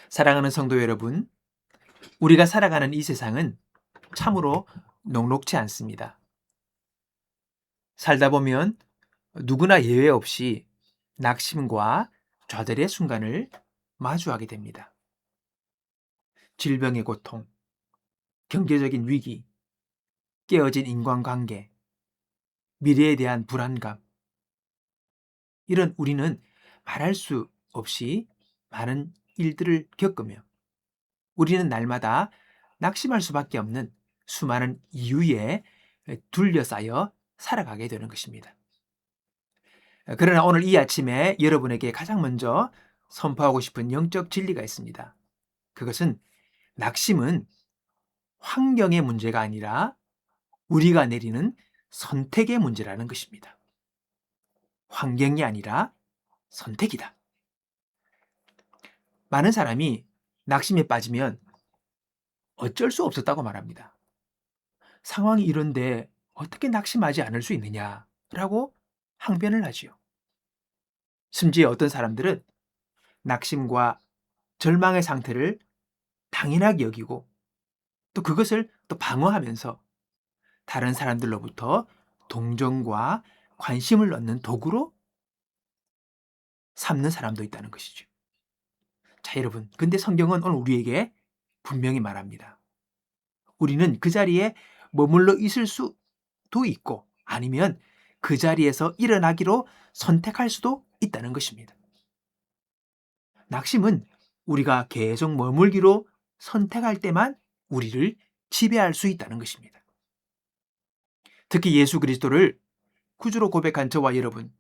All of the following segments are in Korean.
사랑하는 성도 여러분, 우리가 살아가는 이 세상은 참으로 녹록지 않습니다. 살다 보면 누구나 예외 없이 낙심과 좌절의 순간을 마주하게 됩니다. 질병의 고통, 경제적인 위기, 깨어진 인간관계, 미래에 대한 불안감, 이런 우리는 말할 수 없이 많은 일들을 겪으며 우리는 날마다 낙심할 수밖에 없는 수많은 이유에 둘러싸여 살아가게 되는 것입니다. 그러나 오늘 이 아침에 여러분에게 가장 먼저 선포하고 싶은 영적 진리가 있습니다. 그것은 낙심은 환경의 문제가 아니라 우리가 내리는 선택의 문제라는 것입니다. 환경이 아니라 선택이다. 많은 사람이 낙심에 빠지면 어쩔 수 없었다고 말합니다. 상황이 이런데 어떻게 낙심하지 않을 수 있느냐라고 항변을 하지요. 심지어 어떤 사람들은 낙심과 절망의 상태를 당연하게 여기고 또 그것을 또 방어하면서 다른 사람들로부터 동정과 관심을 얻는 도구로 삼는 사람도 있다는 것이죠. 자, 여러분. 근데 성경은 오늘 우리에게 분명히 말합니다. 우리는 그 자리에 머물러 있을 수도 있고 아니면 그 자리에서 일어나기로 선택할 수도 있다는 것입니다. 낙심은 우리가 계속 머물기로 선택할 때만 우리를 지배할 수 있다는 것입니다. 특히 예수 그리스도를 구주로 고백한 저와 여러분,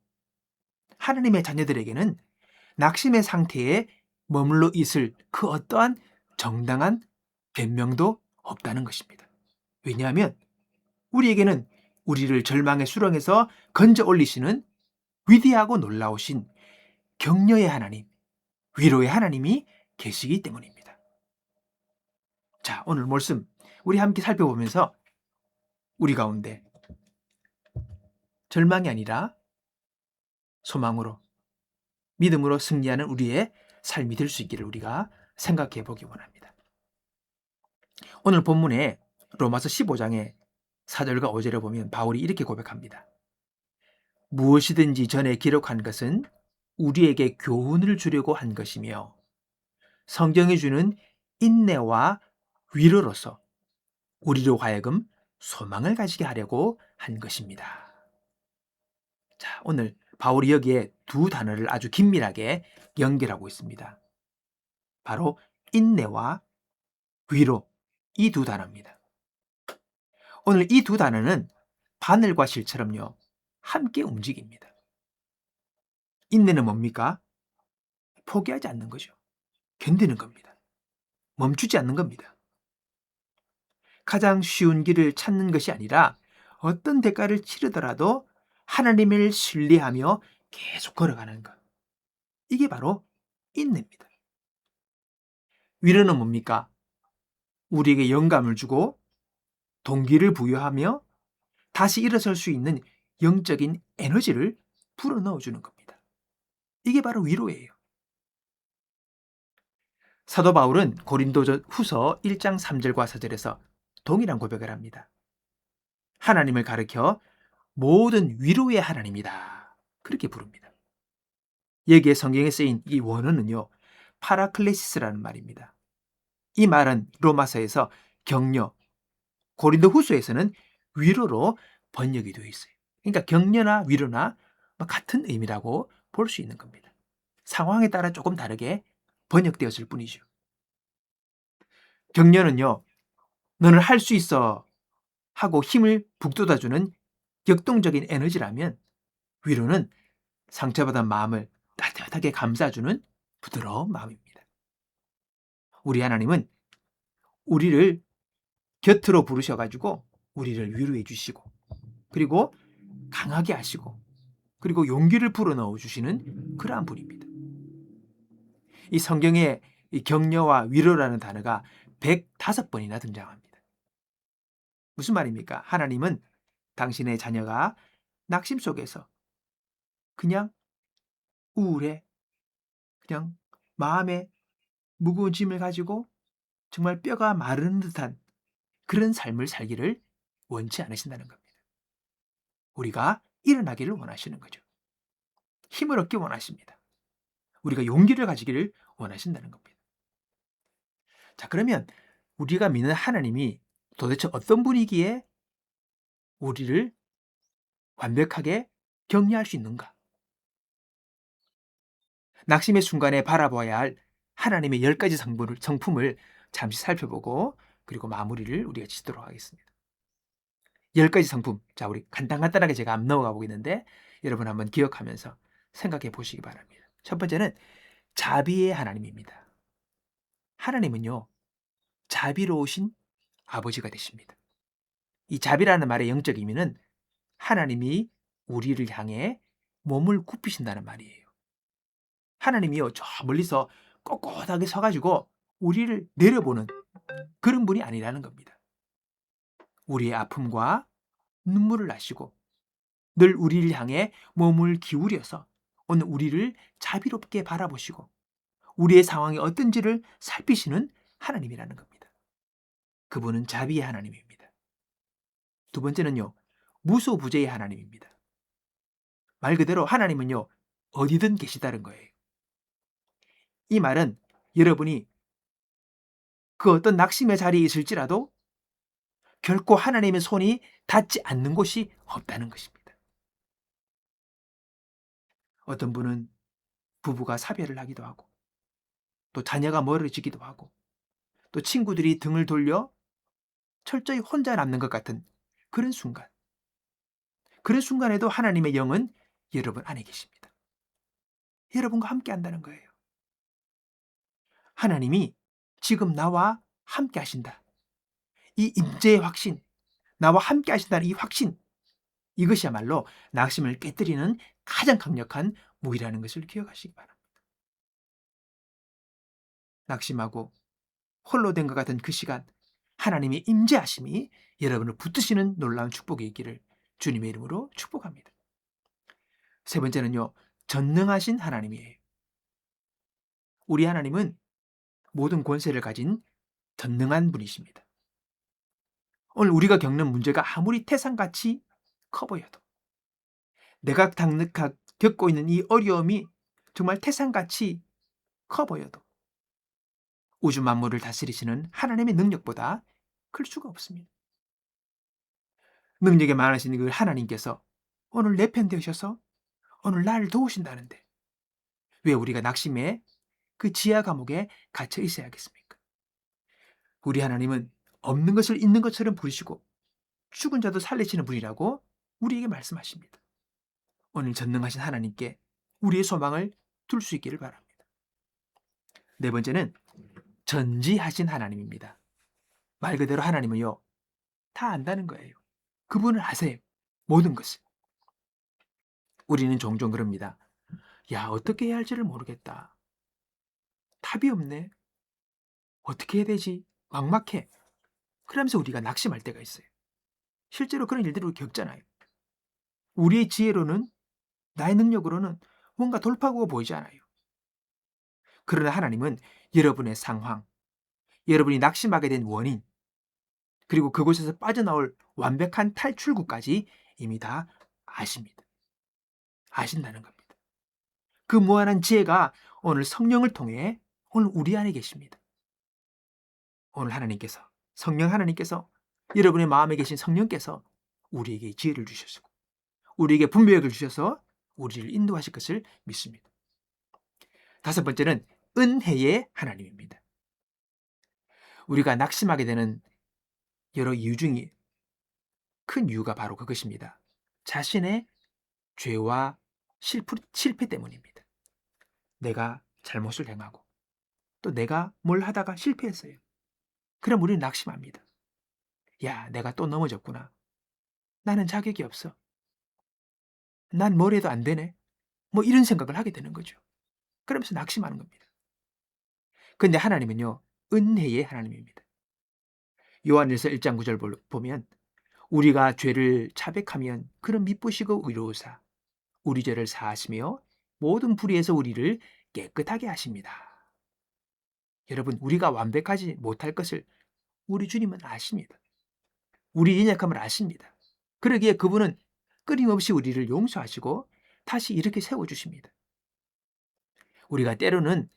하나님의 자녀들에게는 낙심의 상태에 머물러 있을 그 어떠한 정당한 변명도 없다는 것입니다. 왜냐하면 우리에게는 우리를 절망의 수렁에서 건져 올리시는 위대하고 놀라우신 격려의 하나님, 위로의 하나님이 계시기 때문입니다. 자, 오늘 말씀 우리 함께 살펴보면서 우리 가운데 절망이 아니라 소망으로, 믿음으로 승리하는 우리의 삶이 될 수 있기를 우리가 생각해 보기 원합니다. 오늘 본문에 로마서 15장의 4절과 5절을 보면 바울이 이렇게 고백합니다. 무엇이든지 전에 기록한 것은 우리에게 교훈을 주려고 한 것이며 성경이 주는 인내와 위로로서 우리로 하여금 소망을 가지게 하려고 한 것입니다. 자, 오늘 바울이 여기에 두 단어를 아주 긴밀하게 연결하고 있습니다. 바로 인내와 위로, 이 두 단어입니다. 오늘 이 두 단어는 바늘과 실처럼요, 함께 움직입니다. 인내는 뭡니까? 포기하지 않는 거죠. 견디는 겁니다. 멈추지 않는 겁니다. 가장 쉬운 길을 찾는 것이 아니라 어떤 대가를 치르더라도 하나님을 신뢰하며 계속 걸어가는 것. 이게 바로 인내입니다. 위로는 뭡니까? 우리에게 영감을 주고 동기를 부여하며 다시 일어설 수 있는 영적인 에너지를 불어넣어 주는 겁니다. 이게 바로 위로예요. 사도 바울은 고린도전 후서 1장 3절과 4절에서 동일한 고백을 합니다. 하나님을 가리켜 모든 위로의 하나님이다. 그렇게 부릅니다. 여기에 성경에 쓰인 이 원어는요, 파라클레시스라는 말입니다. 이 말은 로마서에서 격려, 고린도 후서에서는 위로로 번역이 되어 있어요. 그러니까 격려나 위로나 같은 의미라고 볼 수 있는 겁니다. 상황에 따라 조금 다르게 번역되었을 뿐이죠. 격려는요, 너는 할 수 있어 하고 힘을 북돋아주는 역동적인 에너지라면 위로는 상처받은 마음을 따뜻하게 감싸주는 부드러운 마음입니다. 우리 하나님은 우리를 곁으로 부르셔가지고 우리를 위로해 주시고 그리고 강하게 하시고 그리고 용기를 불어넣어 주시는 그러한 분입니다. 이 성경에 이 격려와 위로라는 단어가 105번이나 등장합니다. 무슨 말입니까? 하나님은 당신의 자녀가 낙심 속에서 그냥 우울해, 그냥 마음에 무거운 짐을 가지고 정말 뼈가 마르는 듯한 그런 삶을 살기를 원치 않으신다는 겁니다. 우리가 일어나기를 원하시는 거죠. 힘을 얻기 원하십니다. 우리가 용기를 가지기를 원하신다는 겁니다. 자, 그러면 우리가 믿는 하나님이 도대체 어떤 분이기에 우리를 완벽하게 격려할 수 있는가? 낙심의 순간에 바라봐야 할 하나님의 10가지 성품을 잠시 살펴보고 그리고 마무리를 우리가 짓도록 하겠습니다. 10가지 성품. 자, 우리 간단하게 제가 안 넘어가 보겠는데 여러분 한번 기억하면서 생각해 보시기 바랍니다. 첫 번째는 자비의 하나님입니다. 하나님은요, 자비로우신 아버지가 되십니다. 이 자비라는 말의 영적 의미는 하나님이 우리를 향해 몸을 굽히신다는 말이에요. 하나님이요, 저 멀리서 꼿꼿하게 서가지고 우리를 내려보는 그런 분이 아니라는 겁니다. 우리의 아픔과 눈물을 아시고 늘 우리를 향해 몸을 기울여서 오늘 우리를 자비롭게 바라보시고 우리의 상황이 어떤지를 살피시는 하나님이라는 겁니다. 그분은 자비의 하나님입니다. 두 번째는요, 무소부재의 하나님입니다. 말 그대로 하나님은요, 어디든 계시다는 거예요. 이 말은 여러분이 그 어떤 낙심의 자리에 있을지라도 결코 하나님의 손이 닿지 않는 곳이 없다는 것입니다. 어떤 분은 부부가 사별을 하기도 하고 또 자녀가 멀어지기도 하고 또 친구들이 등을 돌려 철저히 혼자 남는 것 같은 그런 순간. 그런 순간에도 하나님의 영은 여러분 안에 계십니다. 여러분과 함께 한다는 거예요. 하나님이 지금 나와 함께 하신다. 이 임재의 확신, 나와 함께 하신다는 이 확신, 이것이야말로 낙심을 깨뜨리는 가장 강력한 무기라는 것을 기억하시기 바랍니다. 낙심하고 홀로 된 것 같은 그 시간, 하나님의 임재하심이 여러분을 붙드시는 놀라운 축복이 있기를 주님의 이름으로 축복합니다. 세 번째는요, 전능하신 하나님이에요. 우리 하나님은 모든 권세를 가진 전능한 분이십니다. 오늘 우리가 겪는 문제가 아무리 태산같이 커 보여도 내가 겪고 있는 이 어려움이 정말 태산같이 커 보여도 우주 만물을 다스리시는 하나님의 능력보다 클 수가 없습니다. 능력이 많으신 그 하나님께서 오늘 내 편 되셔서 오늘 나를 도우신다는데 왜 우리가 낙심의 그 지하 감옥에 갇혀 있어야겠습니까? 우리 하나님은 없는 것을 있는 것처럼 부르시고 죽은 자도 살리시는 분이라고 우리에게 말씀하십니다. 오늘 전능하신 하나님께 우리의 소망을 둘 수 있기를 바랍니다. 네 번째는 전지하신 하나님입니다. 말 그대로 하나님은요, 다 안다는 거예요. 그분을 아세요. 모든 것을. 우리는 종종 그럽니다. 야, 어떻게 해야 할지를 모르겠다. 답이 없네. 어떻게 해야 되지? 막막해. 그러면서 우리가 낙심할 때가 있어요. 실제로 그런 일들을 겪잖아요. 우리의 지혜로는, 나의 능력으로는 뭔가 돌파구가 보이지 않아요. 그러나 하나님은 여러분의 상황, 여러분이 낙심하게 된 원인, 그리고 그곳에서 빠져나올 완벽한 탈출구까지 이미 다 아십니다. 아신다는 겁니다. 그 무한한 지혜가 오늘 성령을 통해 오늘 우리 안에 계십니다. 오늘 하나님께서, 성령 하나님께서, 여러분의 마음에 계신 성령께서 우리에게 지혜를 주셨고 우리에게 분별력을 주셔서 우리를 인도하실 것을 믿습니다. 다섯 번째는 은혜의 하나님입니다. 우리가 낙심하게 되는 여러 이유 중에 큰 이유가 바로 그것입니다. 자신의 죄와 실패 때문입니다. 내가 잘못을 행하고 또 내가 뭘 하다가 실패했어요. 그럼 우리는 낙심합니다. 야, 내가 또 넘어졌구나. 나는 자격이 없어. 난 뭘 해도 안 되네. 뭐 이런 생각을 하게 되는 거죠. 그러면서 낙심하는 겁니다. 근데 하나님은요, 은혜의 하나님입니다. 요한일서 1장 9절 보면 우리가 죄를 자백하면 그는 미쁘시고 의로우사 우리 죄를 사하시며 모든 불의에서 우리를 깨끗하게 하십니다. 여러분, 우리가 완벽하지 못할 것을 우리 주님은 아십니다. 우리 연약함을 아십니다. 그러기에 그분은 끊임없이 우리를 용서하시고 다시 이렇게 세워주십니다. 우리가 때로는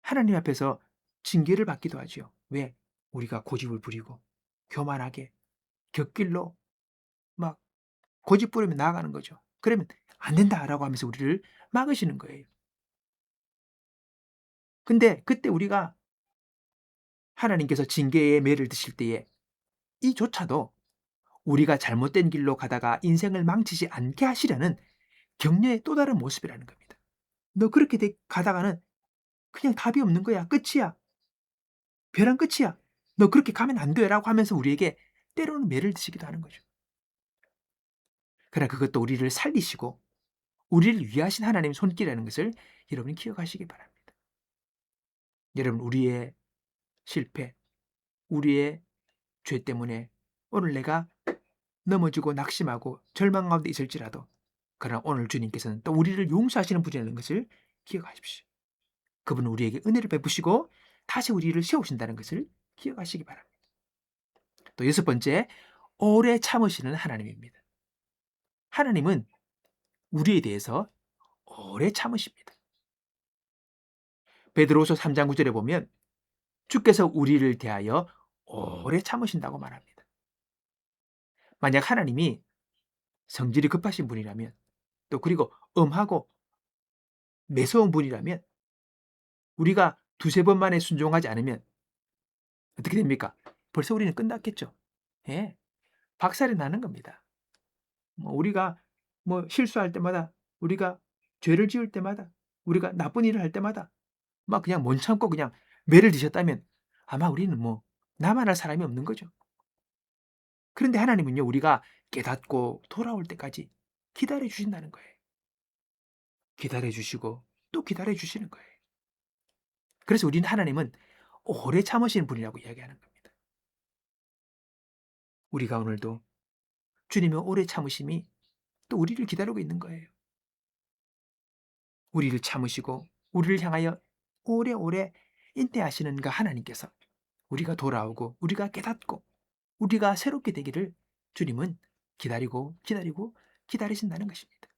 하나님 앞에서 징계를 받기도 하죠. 왜? 우리가 고집을 부리고 교만하게 곁길로 막 고집 부리며 나아가는 거죠. 그러면 안 된다라고 하면서 우리를 막으시는 거예요. 근데 그때 우리가 하나님께서 징계의 매를 드실 때에 이조차도 우리가 잘못된 길로 가다가 인생을 망치지 않게 하시려는 격려의 또 다른 모습이라는 겁니다. 너 그렇게 가다가는 그냥 답이 없는 거야. 끝이야. 벼랑 끝이야. 너 그렇게 가면 안 돼. 라고 하면서 우리에게 때로는 매를 드시기도 하는 거죠. 그러나 그것도 우리를 살리시고 우리를 위하신 하나님의 손길이라는 것을 여러분이 기억하시기 바랍니다. 여러분, 우리의 실패, 우리의 죄 때문에 오늘 내가 넘어지고 낙심하고 절망 가운데 있을지라도, 그러나 오늘 주님께서는 또 우리를 용서하시는 분이라는 것을 기억하십시오. 그분은 우리에게 은혜를 베푸시고 다시 우리를 세우신다는 것을 기억하시기 바랍니다. 또 여섯 번째, 오래 참으시는 하나님입니다. 하나님은 우리에 대해서 오래 참으십니다. 베드로후서 3장 9절에 보면 주께서 우리를 대하여 오래 참으신다고 말합니다. 만약 하나님이 성질이 급하신 분이라면, 또 그리고 엄하고 매서운 분이라면 우리가 두세 번 만에 순종하지 않으면 어떻게 됩니까? 벌써 우리는 끝났겠죠. 예, 박살이 나는 겁니다. 우리가 실수할 때마다, 우리가 죄를 지을 때마다, 우리가 나쁜 일을 할 때마다 막 그냥 못 참고 그냥 매를 드셨다면 아마 우리는 나만 할 사람이 없는 거죠. 그런데 하나님은요, 우리가 깨닫고 돌아올 때까지 기다려 주신다는 거예요. 기다려 주시고 또 기다려 주시는 거예요. 그래서 우리는 하나님은 오래 참으시는 분이라고 이야기하는 겁니다. 우리가 오늘도 주님의 오래 참으심이 또 우리를 기다리고 있는 거예요. 우리를 참으시고 우리를 향하여 오래오래 인내하시는 그 하나님께서 우리가 돌아오고 우리가 깨닫고 우리가 새롭게 되기를 주님은 기다리고 기다리고 기다리신다는 것입니다.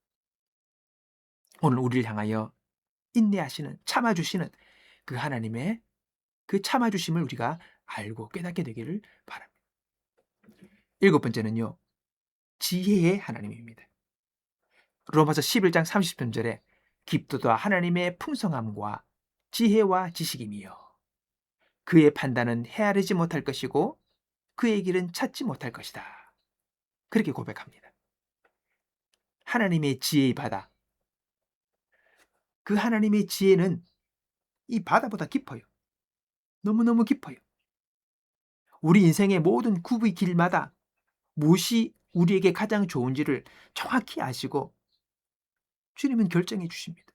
오늘 우리를 향하여 인내하시는, 참아주시는 그 하나님의 그 참아주심을 우리가 알고 깨닫게 되기를 바랍니다. 일곱 번째는요, 지혜의 하나님입니다. 로마서 11장 30절에 깊도다 하나님의 풍성함과 지혜와 지식이며 그의 판단은 헤아리지 못할 것이고 그의 길은 찾지 못할 것이다. 그렇게 고백합니다. 하나님의 지혜의 바다, 그 하나님의 지혜는 이 바다보다 깊어요. 너무너무 깊어요. 우리 인생의 모든 굽의 길마다 무엇이 우리에게 가장 좋은지를 정확히 아시고 주님은 결정해 주십니다.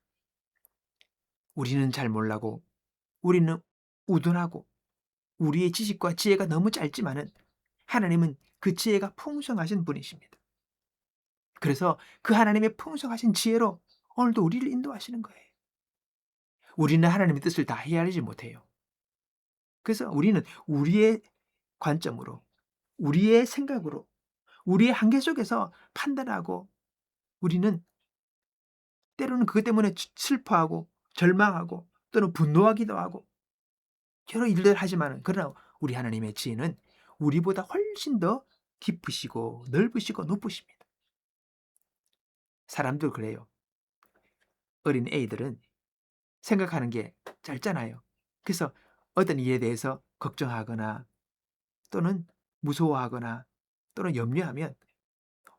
우리는 잘 몰라고, 우리는 우둔하고 우리의 지식과 지혜가 너무 짧지만은 하나님은 그 지혜가 풍성하신 분이십니다. 그래서 그 하나님의 풍성하신 지혜로 오늘도 우리를 인도하시는 거예요. 우리는 하나님의 뜻을 다 헤아리지 못해요. 그래서 우리는 우리의 관점으로, 우리의 생각으로, 우리의 한계 속에서 판단하고 우리는 때로는 그것 때문에 슬퍼하고 절망하고 또는 분노하기도 하고 여러 일들을 하지만, 그러나 우리 하나님의 지혜는 우리보다 훨씬 더 깊으시고 넓으시고 높으십니다. 사람도 그래요. 어린 애들은 생각하는 게 짧잖아요. 그래서 어떤 일에 대해서 걱정하거나 또는 무서워하거나 또는 염려하면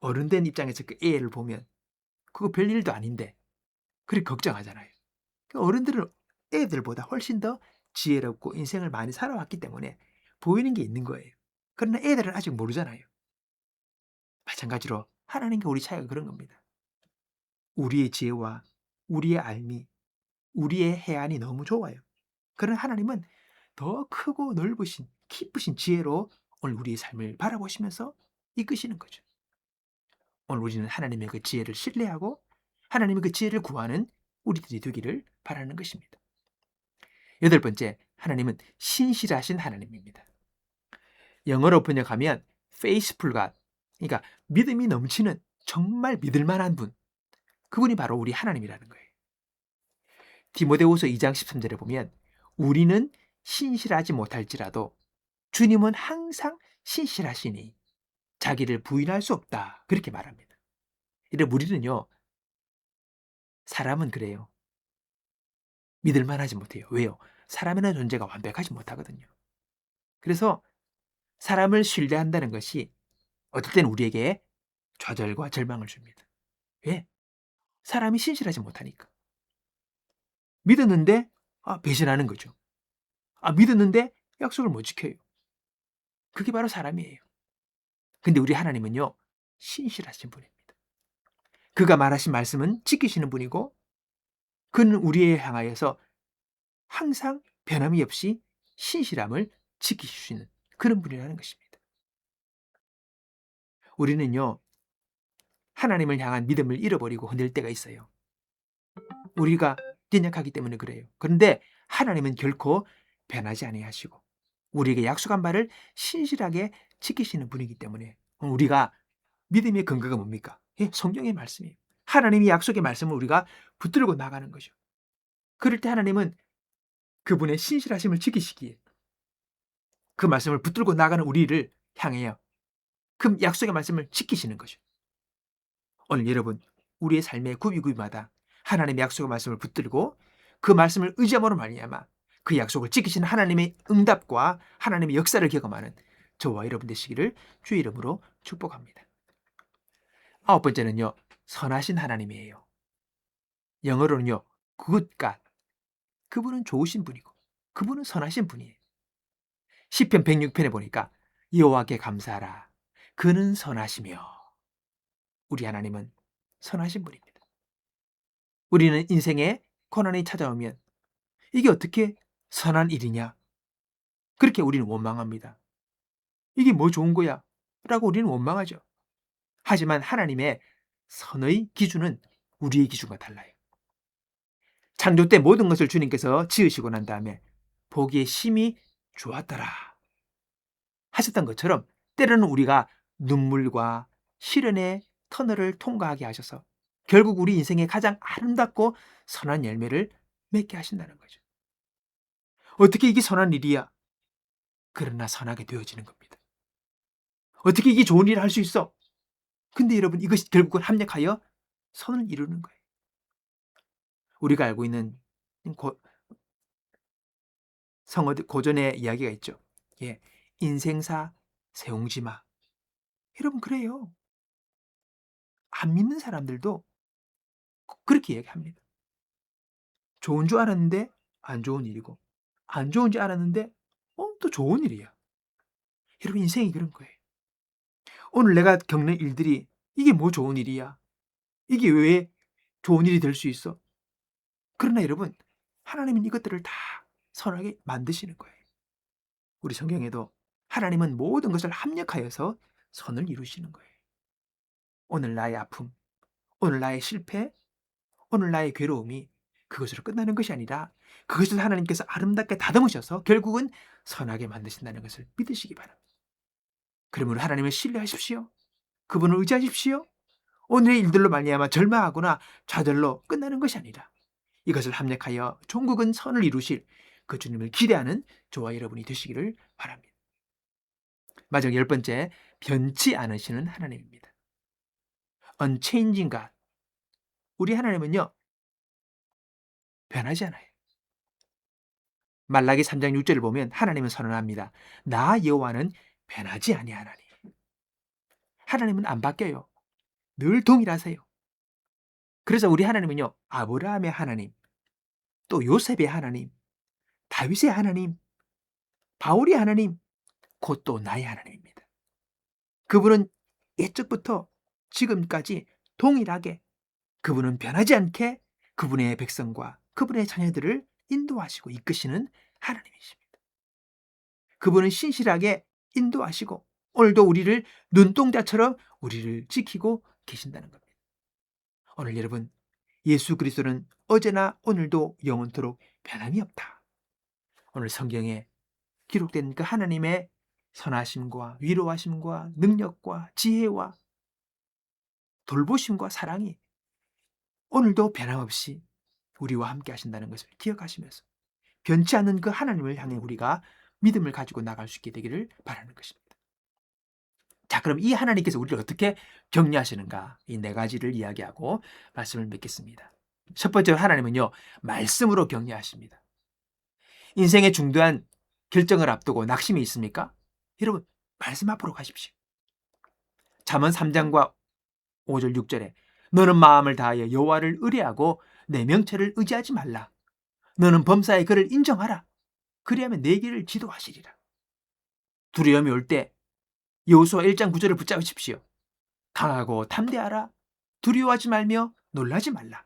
어른된 입장에서 그 애를 보면 그거 별일도 아닌데 그렇게 걱정하잖아요. 어른들은 애들보다 훨씬 더 지혜롭고 인생을 많이 살아왔기 때문에 보이는 게 있는 거예요. 그러나 애들은 아직 모르잖아요. 마찬가지로 하나님과 우리 차이가 그런 겁니다. 우리의 지혜와 우리의 알미, 우리의 해안이 너무 좋아요. 그러나 하나님은 더 크고 넓으신 깊으신 지혜로 오늘 우리의 삶을 바라보시면서 이끄시는 거죠. 오늘 우리는 하나님의 그 지혜를 신뢰하고 하나님의 그 지혜를 구하는 우리들이 되기를 바라는 것입니다. 8번째, 하나님은 신실하신 하나님입니다. 영어로 번역하면 faithful God, 그러니까 믿음이 넘치는 정말 믿을 만한 분, 그분이 바로 우리 하나님이라는 거예요. 디모데후서 2장 13절에 보면 우리는 신실하지 못할지라도 주님은 항상 신실하시니 자기를 부인할 수 없다, 그렇게 말합니다. 이래 우리는요, 사람은 그래요. 믿을 만하지 못해요. 왜요? 사람이라는 존재가 완벽하지 못하거든요. 그래서 사람을 신뢰한다는 것이 어떨 때는 우리에게 좌절과 절망을 줍니다. 왜? 사람이 신실하지 못하니까. 믿었는데 배신하는 거죠. 믿었는데 약속을 못 지켜요. 그게 바로 사람이에요. 근데 우리 하나님은요, 신실하신 분입니다. 그가 말하신 말씀은 지키시는 분이고, 그는 우리에 향하여서 항상 변함이 없이 신실함을 지키실 수 있는 그런 분이라는 것입니다. 우리는요, 하나님을 향한 믿음을 잃어버리고 흔들 때가 있어요. 우리가 연약하기 때문에 그래요. 그런데 하나님은 결코 변하지 아니하시고 우리에게 약속한 바를 신실하게 지키시는 분이기 때문에 우리가 믿음의 근거가 뭡니까? 성경의 말씀이에요. 하나님이 약속의 말씀을 우리가 붙들고 나가는 거죠. 그럴 때 하나님은 그분의 신실하심을 지키시기에 그 말씀을 붙들고 나가는 우리를 향해요, 그 약속의 말씀을 지키시는 거죠. 오늘 여러분, 우리의 삶의 구비구비마다 하나님의 약속의 말씀을 붙들고 그 말씀을 의지함으로 말미암아 그 약속을 지키시는 하나님의 응답과 하나님의 역사를 경험하는 저와 여러분 되시기를 주의 이름으로 축복합니다. 9번째는요, 선하신 하나님이에요. 영어로는요, good God. 그분은 좋으신 분이고 그분은 선하신 분이에요. 시편 106편에 보니까 여호와께 감사하라, 그는 선하시며. 우리 하나님은 선하신 분입니다. 우리는 인생에 고난이 찾아오면 이게 어떻게 선한 일이냐, 그렇게 우리는 원망합니다. 이게 뭐 좋은 거야? 라고 우리는 원망하죠. 하지만 하나님의 선의 기준은 우리의 기준과 달라요. 창조 때 모든 것을 주님께서 지으시고 난 다음에 보기에 심히 좋았더라 하셨던 것처럼 때로는 우리가 눈물과 시련의 터널을 통과하게 하셔서 결국 우리 인생의 가장 아름답고 선한 열매를 맺게 하신다는 거죠. 어떻게 이게 선한 일이야? 그러나 선하게 되어지는 겁니다. 어떻게 이게 좋은 일을 할 수 있어? 근데 여러분, 이것이 결국은 합력하여 선을 이루는 거예요. 우리가 알고 있는 고전의 이야기가 있죠. 인생사 세옹지마. 여러분, 그래요. 안 믿는 사람들도 그렇게 얘기합니다. 좋은 줄 알았는데 안 좋은 일이고, 안 좋은 줄 알았는데 또 좋은 일이야. 여러분, 인생이 그런 거예요. 오늘 내가 겪는 일들이 이게 뭐 좋은 일이야? 이게 왜 좋은 일이 될 수 있어? 그러나 여러분, 하나님은 이것들을 다 선하게 만드시는 거예요. 우리 성경에도 하나님은 모든 것을 합력하여서 선을 이루시는 거예요. 오늘 나의 아픔, 오늘 나의 실패, 오늘 나의 괴로움이 그것으로 끝나는 것이 아니라 그것을 하나님께서 아름답게 다듬으셔서 결국은 선하게 만드신다는 것을 믿으시기 바랍니다. 그러므로 하나님을 신뢰하십시오. 그분을 의지하십시오. 오늘의 일들로 말미암아 절망하거나 좌절로 끝나는 것이 아니라 이것을 합력하여 종국은 선을 이루실 그 주님을 기대하는 저와 여러분이 되시기를 바랍니다. 마지막 10번째, 변치 않으시는 하나님입니다. Unchanging God. 우리 하나님은요, 변하지 않아요. 말라기 3장 6절을 보면 하나님은 선언합니다. 나 여호와는 변하지 아니하나니. 하나님은 안 바뀌어요. 늘 동일하세요. 그래서 우리 하나님은요, 아브라함의 하나님, 또 요셉의 하나님, 다윗의 하나님, 바울의 하나님, 곧 또 나의 하나님입니다. 그분은 옛적부터 지금까지 동일하게 그분은 변하지 않게 그분의 백성과 그분의 자녀들을 인도하시고 이끄시는 하나님이십니다. 그분은 신실하게 인도하시고 오늘도 우리를 눈동자처럼 우리를 지키고 계신다는 겁니다. 오늘 여러분, 예수 그리스도는 어제나 오늘도 영원토록 변함이 없다. 오늘 성경에 기록된 그 하나님의 선하심과 위로하심과 능력과 지혜와 돌보심과 사랑이 오늘도 변함없이 우리와 함께 하신다는 것을 기억하시면서 변치 않는 그 하나님을 향해 우리가 믿음을 가지고 나갈 수 있게 되기를 바라는 것입니다. 자, 그럼 이 하나님께서 우리를 어떻게 격려하시는가? 이 네 가지를 이야기하고 말씀을 맺겠습니다. 첫 번째로 하나님은요, 말씀으로 격려하십니다. 인생의 중대한 결정을 앞두고 낙심이 있습니까? 여러분, 말씀 앞으로 가십시오. 잠언 3장과 5절 6절에 너는 마음을 다하여 여호와를 의뢰하고 내 명철을 의지하지 말라. 너는 범사에 그를 인정하라. 그리하면 내 길을 지도하시리라. 두려움이 올 때 여호수아 1장 9절을 붙잡으십시오. 강하고 담대하라. 두려워하지 말며 놀라지 말라.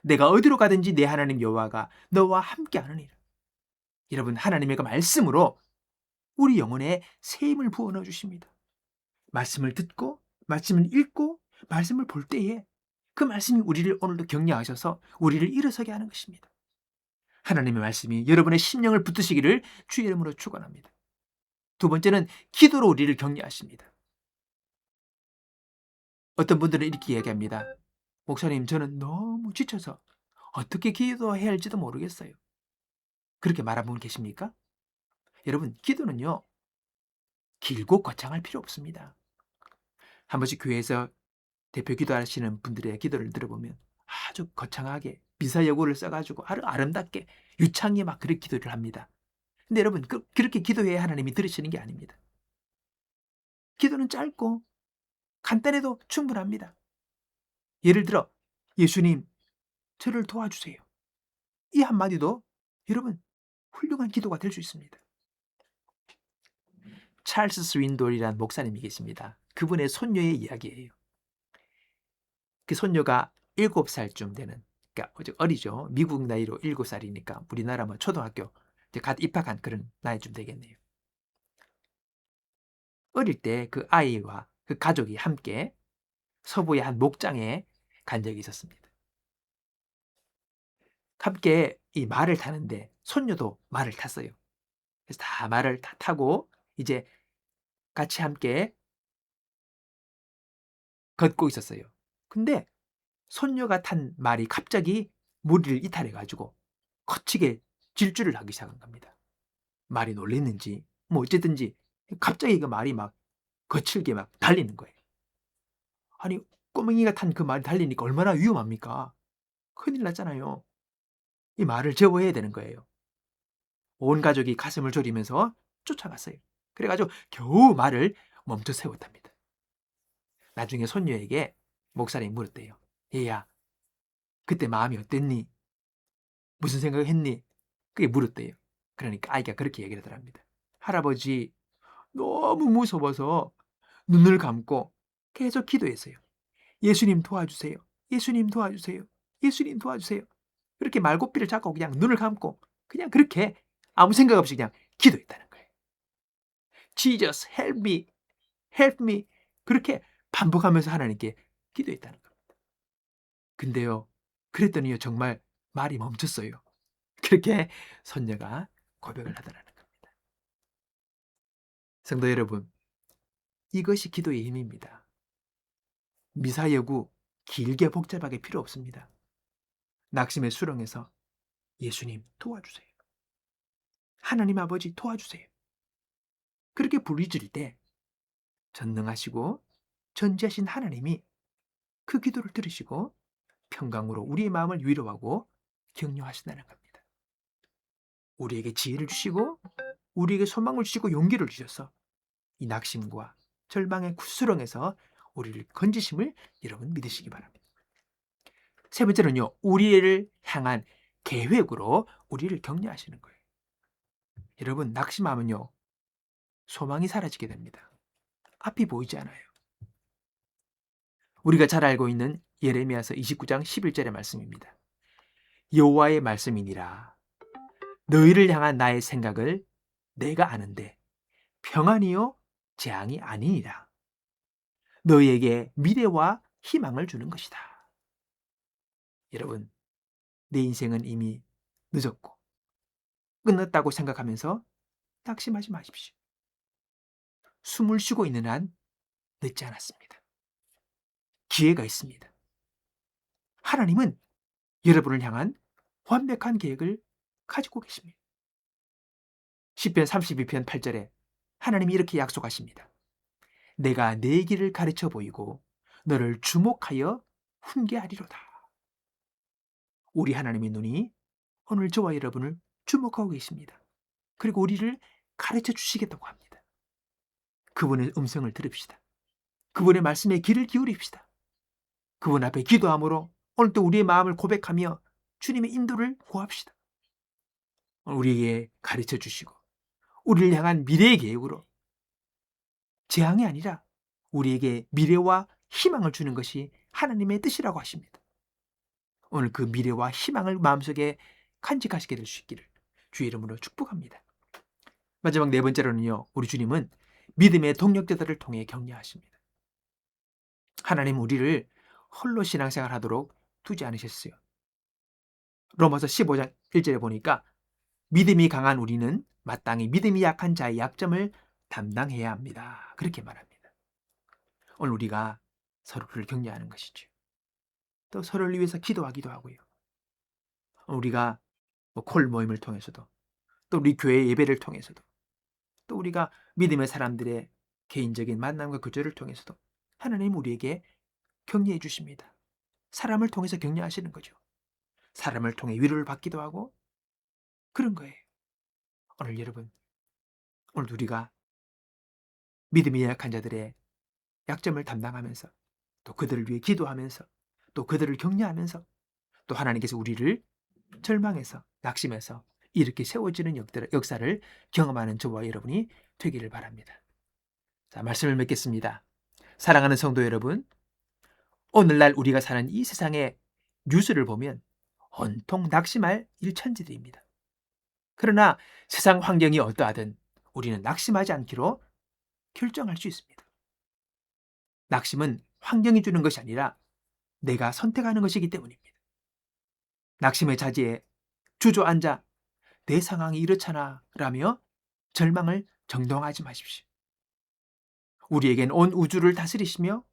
내가 어디로 가든지 내 하나님 여호와가 너와 함께 하느니라. 여러분, 하나님의 그 말씀으로 우리 영혼에 새 힘을 부어 넣어 주십니다. 말씀을 듣고 말씀을 읽고 말씀을 볼 때에 그 말씀이 우리를 오늘도 격려하셔서 우리를 일어서게 하는 것입니다. 하나님의 말씀이 여러분의 심령을 붙드시기를 주의 이름으로 축원합니다. 두 번째는 기도로 우리를 격려하십니다. 어떤 분들은 이렇게 얘기합니다. 목사님, 저는 너무 지쳐서 어떻게 기도해야 할지도 모르겠어요. 그렇게 말하는 분 계십니까? 여러분, 기도는요, 길고 거창할 필요 없습니다. 한 번씩 교회에서 대표 기도하시는 분들의 기도를 들어보면 아주 거창하게 미사여구를 써가지고 아주 아름답게 유창히 막 그렇게 기도를 합니다. 근데 여러분, 그렇게 기도해야 하나님이 들으시는 게 아닙니다. 기도는 짧고 간단해도 충분합니다. 예를 들어, 예수님, 저를 도와주세요. 이 한마디도 여러분, 훌륭한 기도가 될 수 있습니다. 찰스 스윈돌이라는 목사님이 계십니다. 그분의 손녀의 이야기예요. 그 손녀가 7살쯤 되는, 그러니까 아주 어리죠. 미국 나이로 7살이니까 우리나라 뭐 초등학교 이제 갓 입학한 그런 나이쯤 되겠네요. 어릴 때 그 아이와 그 가족이 함께 서부의 한 목장에 간 적이 있었습니다. 함께 이 말을 타는데 손녀도 말을 탔어요. 그래서 다 말을 다 타고 이제 같이 함께 걷고 있었어요. 근데 손녀가 탄 말이 갑자기 무리를 이탈해 가지고 거치게 질주를 하기 시작한 겁니다. 말이 놀랐는지 뭐 어쨌든지 갑자기 그 말이 막 거칠게 막 달리는 거예요. 아니, 꼬맹이가 탄 그 말이 달리니까 얼마나 위험합니까? 큰일 났잖아요. 이 말을 제어해야 되는 거예요. 온 가족이 가슴을 졸이면서 쫓아갔어요. 그래 가지고 겨우 말을 멈춰 세웠답니다. 나중에 손녀에게 목사님이 물었대요. 얘야, 그때 마음이 어땠니? 무슨 생각을 했니? 그게 물었대요. 그러니까 아이가 그렇게 얘기를 하더랍니다. 할아버지, 너무 무서워서 눈을 감고 계속 기도했어요. 예수님 도와주세요. 예수님 도와주세요. 예수님 도와주세요. 그렇게 말고삐를 잡고 그냥 눈을 감고 그냥 그렇게 아무 생각 없이 그냥 기도했다는 거예요. Jesus, help me, help me. 그렇게 반복하면서 하나님께 기도했다는 겁니다. 근데요, 그랬더니요, 정말 말이 멈췄어요. 그렇게 손녀가 고백을 하더라는 겁니다. 성도 여러분, 이것이 기도의 힘입니다. 미사여구 길게 복잡하게 필요 없습니다. 낙심의 수렁에서 예수님 도와주세요. 하나님 아버지 도와주세요. 그렇게 부르짖을 때 전능하시고 전지하신 하나님이 그 기도를 들으시고 평강으로 우리의 마음을 위로하고 격려하신다는 겁니다. 우리에게 지혜를 주시고 우리에게 소망을 주시고 용기를 주셔서 이 낙심과 절망의 구스렁에서 우리를 건지심을 여러분 믿으시기 바랍니다. 세 번째는요, 우리를 향한 계획으로 우리를 격려하시는 거예요. 여러분, 낙심하면요, 소망이 사라지게 됩니다. 앞이 보이지 않아요. 우리가 잘 알고 있는 예레미야서 29장 11절의 말씀입니다. 여호와의 말씀이니라. 너희를 향한 나의 생각을 내가 아는데 평안이요 재앙이 아니니라. 너희에게 미래와 희망을 주는 것이다. 여러분, 내 인생은 이미 늦었고 끝났다고 생각하면서 낙심하지 마십시오. 숨을 쉬고 있는 한 늦지 않았습니다. 기회가 있습니다. 하나님은 여러분을 향한 완벽한 계획을 가지고 계십니다. 시편 32편 8절에 하나님이 이렇게 약속하십니다. 내가 네 길을 가르쳐 보이고 너를 주목하여 훈계하리로다. 우리 하나님의 눈이 오늘 저와 여러분을 주목하고 계십니다. 그리고 우리를 가르쳐 주시겠다고 합니다. 그분의 음성을 들읍시다. 그분의 말씀에 귀를 기울입시다. 그분 앞에 기도함으로 오늘도 우리의 마음을 고백하며 주님의 인도를 구합시다. 우리에게 가르쳐 주시고 우리를 향한 미래의 계획으로 재앙이 아니라 우리에게 미래와 희망을 주는 것이 하나님의 뜻이라고 하십니다. 오늘 그 미래와 희망을 마음속에 간직하시게 될 수 있기를 주의 이름으로 축복합니다. 마지막 네 번째로는요, 우리 주님은 믿음의 동력자들을 통해 격려하십니다. 하나님 우리를 홀로 신앙생활 하도록 두지 않으셨어요. 로마서 15장 1절에 보니까 믿음이 강한 우리는 마땅히 믿음이 약한 자의 약점을 담당해야 합니다. 그렇게 말합니다. 오늘 우리가 서로를 격려하는 것이죠. 또 서로를 위해서 기도하기도 하고요. 우리가 콜 모임을 통해서도 또 우리 교회 예배를 통해서도 또 우리가 믿음의 사람들의 개인적인 만남과 교제를 통해서도 하나님 우리에게 격려해 주십니다. 사람을 통해서 격려하시는 거죠. 사람을 통해 위로를 받기도 하고 그런 거예요. 오늘 여러분, 오늘 우리가 믿음이 약한 자들의 약점을 담당하면서 또 그들을 위해 기도하면서 또 그들을 격려하면서 또 하나님께서 우리를 절망해서 낙심해서 이렇게 세워지는 역사를 경험하는 저와 여러분이 되기를 바랍니다. 자, 말씀을 맺겠습니다. 사랑하는 성도 여러분, 오늘날 우리가 사는 이 세상의 뉴스를 보면 온통 낙심할 일천지들입니다. 그러나 세상 환경이 어떠하든 우리는 낙심하지 않기로 결정할 수 있습니다. 낙심은 환경이 주는 것이 아니라 내가 선택하는 것이기 때문입니다. 낙심의 자리에 주저앉아 내 상황이 이렇잖아 라며 절망을 정동하지 마십시오. 우리에겐 온 우주를 다스리시며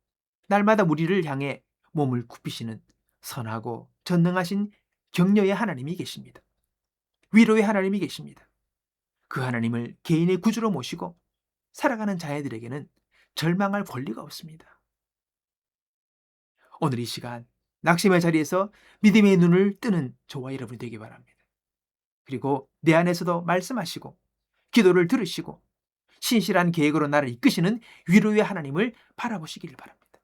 날마다 우리를 향해 몸을 굽히시는 선하고 전능하신 격려의 하나님이 계십니다. 위로의 하나님이 계십니다. 그 하나님을 개인의 구주로 모시고 살아가는 자녀들에게는 절망할 권리가 없습니다. 오늘 이 시간 낙심의 자리에서 믿음의 눈을 뜨는 저와 여러분이 되기 바랍니다. 그리고 내 안에서도 말씀하시고 기도를 들으시고 신실한 계획으로 나를 이끄시는 위로의 하나님을 바라보시기를 바랍니다.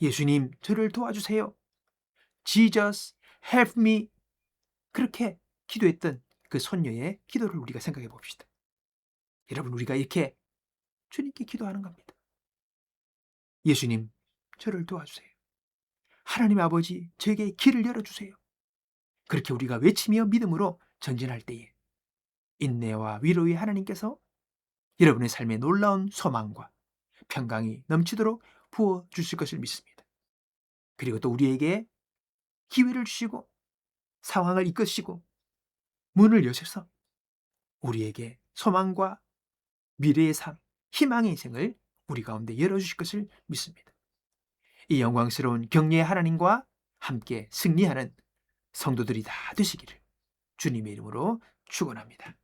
예수님, 저를 도와주세요. Jesus, help me. 그렇게 기도했던 그 손녀의 기도를 우리가 생각해 봅시다. 여러분, 우리가 이렇게 주님께 기도하는 겁니다. 예수님, 저를 도와주세요. 하나님 아버지, 저에게 길을 열어주세요. 그렇게 우리가 외치며 믿음으로 전진할 때에 인내와 위로의 하나님께서 여러분의 삶에 놀라운 소망과 평강이 넘치도록 부어주실 것을 믿습니다. 그리고 또 우리에게 기회를 주시고 상황을 이끄시고 문을 여셔서 우리에게 소망과 미래의 삶, 희망의 인생을 우리 가운데 열어주실 것을 믿습니다. 이 영광스러운 격려의 하나님과 함께 승리하는 성도들이 다 되시기를 주님의 이름으로 축원합니다.